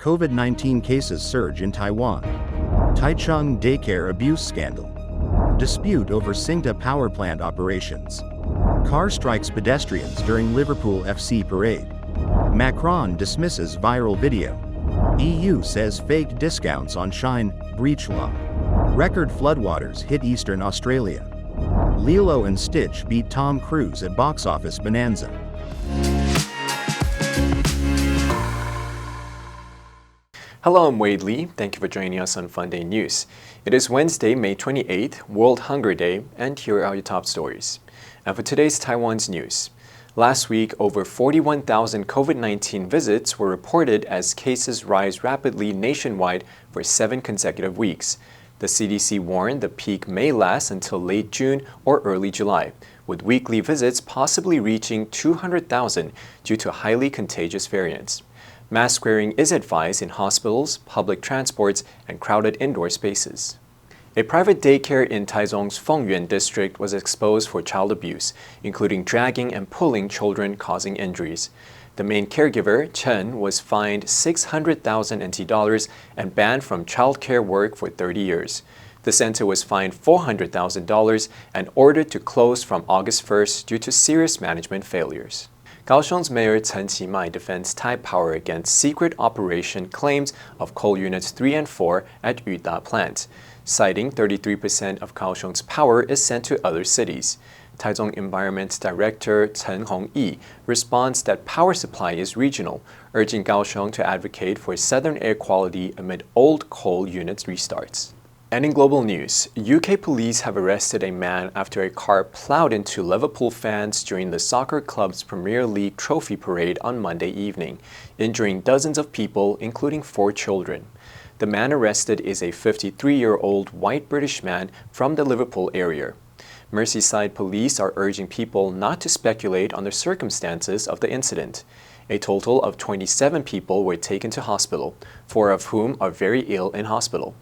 COVID-19 cases surge in Taiwan. Taichung Daycare abuse scandal. Dispute over Hsingta power plant operations. Car strikes pedestrians during Liverpool FC parade. Macron dismisses viral video. EU says faked discounts on Shein breach law. Record floodwaters hit eastern Australia. Lilo and Stitch beat Tom Cruise at box office Bonanza. Hello, I'm Wade Lee. Thank you for joining us on Funday News. It is Wednesday, May 28th, World Hunger Day, and here are your top stories. And for today's Taiwan's news. Last week, over 41,000 COVID-19 visits were reported as cases rise rapidly nationwide for 7 consecutive weeks. The CDC warned the peak may last until late June or early July, with weekly visits possibly reaching 200,000 due to highly contagious variants. Mask wearing is advised in hospitals, public transports, and crowded indoor spaces. A private daycare in Taichung's Funday district was exposed for child abuse, including dragging and pulling children causing injuries. The main caregiver, Chen, was fined 600,000 NT dollars and banned from childcare work for 30 years. The center was fined $400,000 and ordered to close from August 1st due to serious management failures. Kaohsiung's Mayor Chen Qimai defends Taipower against secret operation claims of coal units 3 and 4 at Yida plant, citing 33% of Kaohsiung's power is sent to other cities. Taichung Environment Director Chen Hongyi responds that power supply is regional, urging Kaohsiung to advocate for southern air quality amid old coal units restarts. And in global news, UK police have arrested a man after a car plowed into Liverpool fans during the soccer club's Premier League trophy parade on Monday evening, injuring dozens of people, including 4 children. The man arrested is a 53-year-old white British man from the Liverpool area. Merseyside police are urging people not to speculate on the circumstances of the incident. A total of 27 people were taken to hospital, 4 of whom are very ill in hospital.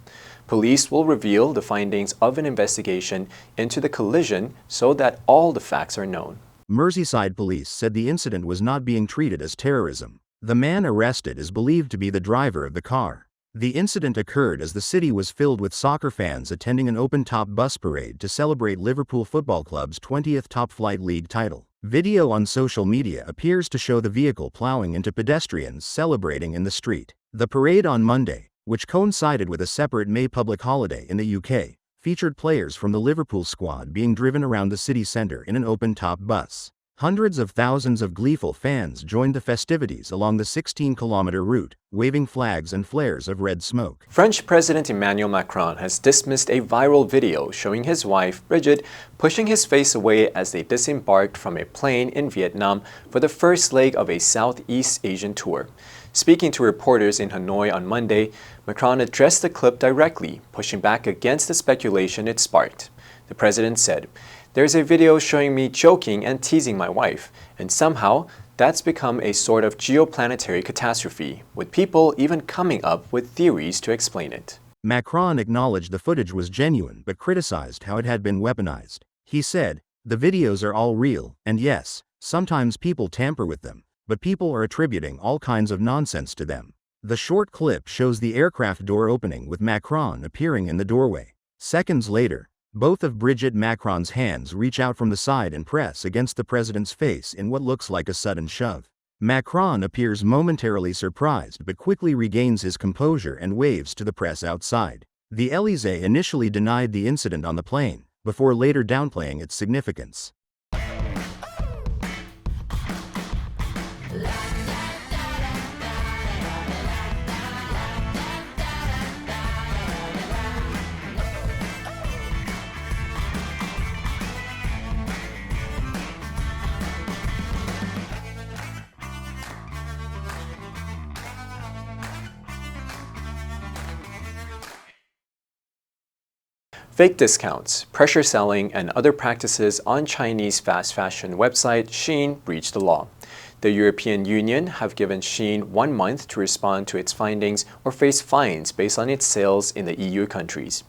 Police will reveal the findings of an investigation into the collision so that all the facts are known. Merseyside police said the incident was not being treated as terrorism. The man arrested is believed to be the driver of the car. The incident occurred as the city was filled with soccer fans attending an open-top bus parade to celebrate Liverpool Football Club's 20th top-flight league title. Video on social media appears to show the vehicle plowing into pedestrians celebrating in the street. The parade on Monday, which coincided with a separate May public holiday in the UK, featured players from the Liverpool squad being driven around the city centre in an open-top bus. Hundreds of thousands of gleeful fans joined the festivities along the 16-kilometre route, waving flags and flares of red smoke. French President Emmanuel Macron has dismissed a viral video showing his wife, Brigitte, pushing his face away as they disembarked from a plane in Vietnam for the first leg of a Southeast Asian tour. Speaking to reporters in Hanoi on Monday, Macron addressed the clip directly, pushing back against the speculation it sparked. The president said, "There's a video showing me joking and teasing my wife, and somehow that's become a sort of geoplanetary catastrophe, with people even coming up with theories to explain it." Macron acknowledged the footage was genuine but criticized how it had been weaponized. He said, "The videos are all real, and yes, sometimes people tamper with them, but people are attributing all kinds of nonsense to them." The short clip shows the aircraft door opening with Macron appearing in the doorway. Seconds later, both of Brigitte Macron's hands reach out from the side and press against the president's face in what looks like a sudden shove. Macron appears momentarily surprised but quickly regains his composure and waves to the press outside. The Élysée initially denied the incident on the plane, before later downplaying its significance. Fake discounts, pressure selling, and other practices on Chinese fast fashion website Shein breached the law. The European Union have given Shein 1 month to respond to its findings or face fines based on its sales in the EU countries.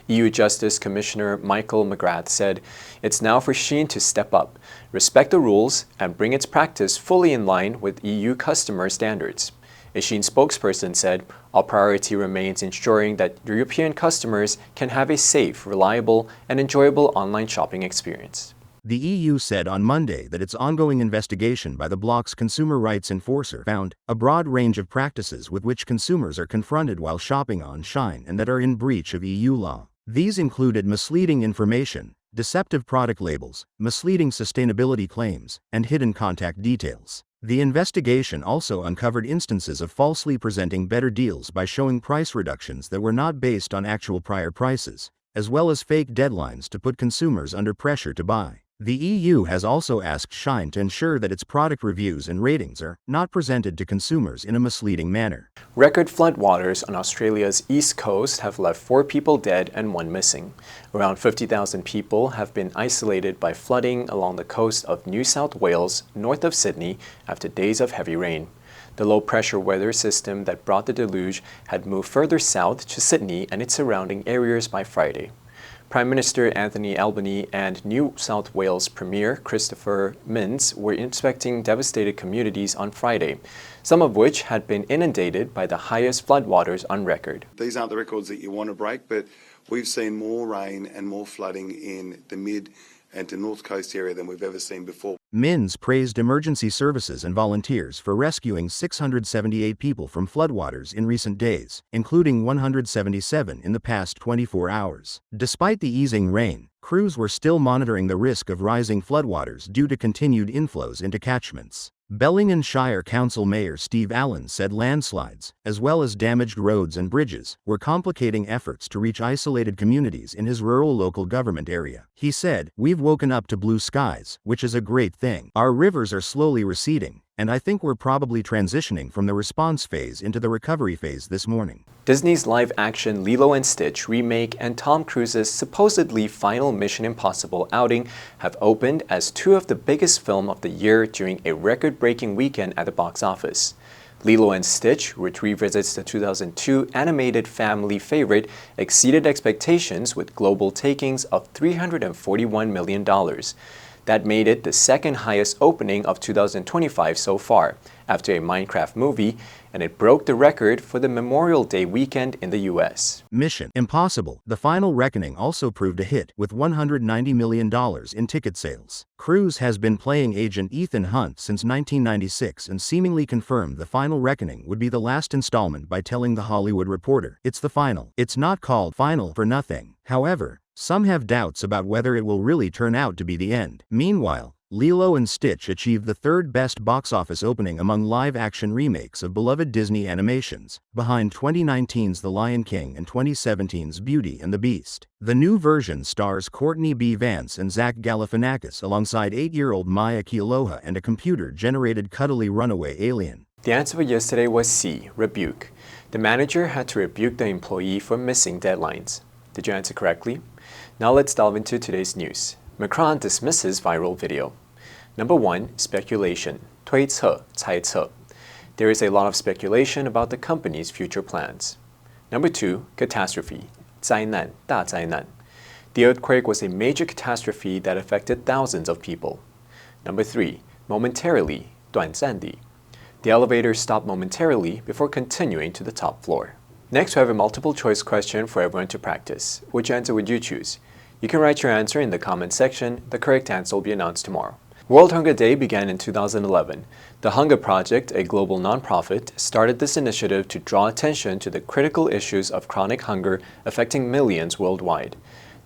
EU Justice Commissioner Michael McGrath said, "It's now for Shein to step up, respect the rules, and bring its practice fully in line with EU customer standards." A Shein spokesperson said, "Our priority remains ensuring that European customers can have a safe, reliable, and enjoyable online shopping experience." The EU said on Monday that its ongoing investigation by the bloc's consumer rights enforcer found a broad range of practices with which consumers are confronted while shopping on Shein and that are in breach of EU law. These included misleading information, deceptive product labels, misleading sustainability claims, and hidden contact details. The investigation also uncovered instances of falsely presenting better deals by showing price reductions that were not based on actual prior prices, as well as fake deadlines to put consumers under pressure to buy. The EU has also asked Shein to ensure that its product reviews and ratings are not presented to consumers in a misleading manner. Record floodwaters on Australia's east coast have left 4 people dead and 1 missing. Around 50,000 people have been isolated by flooding along the coast of New South Wales, north of Sydney, after days of heavy rain. The low-pressure weather system that brought the deluge had moved further south to Sydney and its surrounding areas by Friday. Prime Minister Anthony Albanese and New South Wales Premier Christopher Minns were inspecting devastated communities on Friday, some of which had been inundated by the highest floodwaters on record. These aren't the records that you want to break, but we've seen more rain and more flooding in the mid and to North Coast area than we've ever seen before. Minns praised emergency services and volunteers for rescuing 678 people from floodwaters in recent days, including 177 in the past 24 hours. Despite the easing rain, crews were still monitoring the risk of rising floodwaters due to continued inflows into catchments. Bellinghamshire Council Mayor Steve Allen said landslides, as well as damaged roads and bridges, were complicating efforts to reach isolated communities in his rural local government area. He said, "We've woken up to blue skies, which is a great thing. Our rivers are slowly receding, and I think we're probably transitioning from the response phase into the recovery phase this morning." Disney's live-action Lilo and Stitch remake and Tom Cruise's supposedly final Mission Impossible outing have opened as 2 of the biggest films of the year during a record-breaking weekend at the box office. Lilo and Stitch, which revisits the 2002 animated family favorite, exceeded expectations with global takings of $341 million. That made it the second highest opening of 2025 so far, after a Minecraft movie, and it broke the record for the Memorial Day weekend in the US. Mission Impossible: The Final Reckoning also proved a hit, with $190 million in ticket sales. Cruise has been playing Agent Ethan Hunt since 1996 and seemingly confirmed The Final Reckoning would be the last installment by telling The Hollywood Reporter, "It's the final. It's not called final for nothing." However, some have doubts about whether it will really turn out to be the end. Meanwhile, Lilo and Stitch achieved the 3rd best box office opening among live-action remakes of beloved Disney animations, behind 2019's The Lion King and 2017's Beauty and the Beast. The new version stars Courtney B. Vance and Zach Galifianakis alongside 8-year-old Maya Kealoha and a computer-generated cuddly runaway alien. The answer for yesterday was C, rebuke. The manager had to rebuke the employee for missing deadlines. Did you answer correctly? Now let's delve into today's news. Macron dismisses viral video. Number 1, speculation. 推测, 猜测. There is a lot of speculation about the company's future plans. Number 2, catastrophe. 灾难, 大灾难. The earthquake was a major catastrophe that affected thousands of people. Number 3, momentarily, 短暂地. The elevator stopped momentarily before continuing to the top floor. Next, we have a multiple choice question for everyone to practice. Which answer would you choose? You can write your answer in the comment section. The correct answer will be announced tomorrow. World Hunger Day began in 2011. The Hunger Project, a global nonprofit, started this initiative to draw attention to the critical issues of chronic hunger affecting millions worldwide.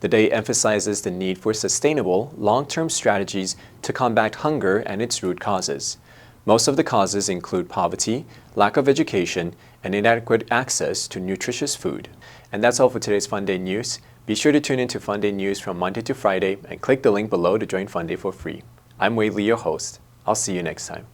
The day emphasizes the need for sustainable, long-term strategies to combat hunger and its root causes. Most of the causes include poverty, lack of education, and inadequate access to nutritious food. And that's all for today's Funday news. Be sure to tune in to Funday news from Monday to Friday and click the link below to join Funday for free. I'm Wei Li, your host. I'll see you next time.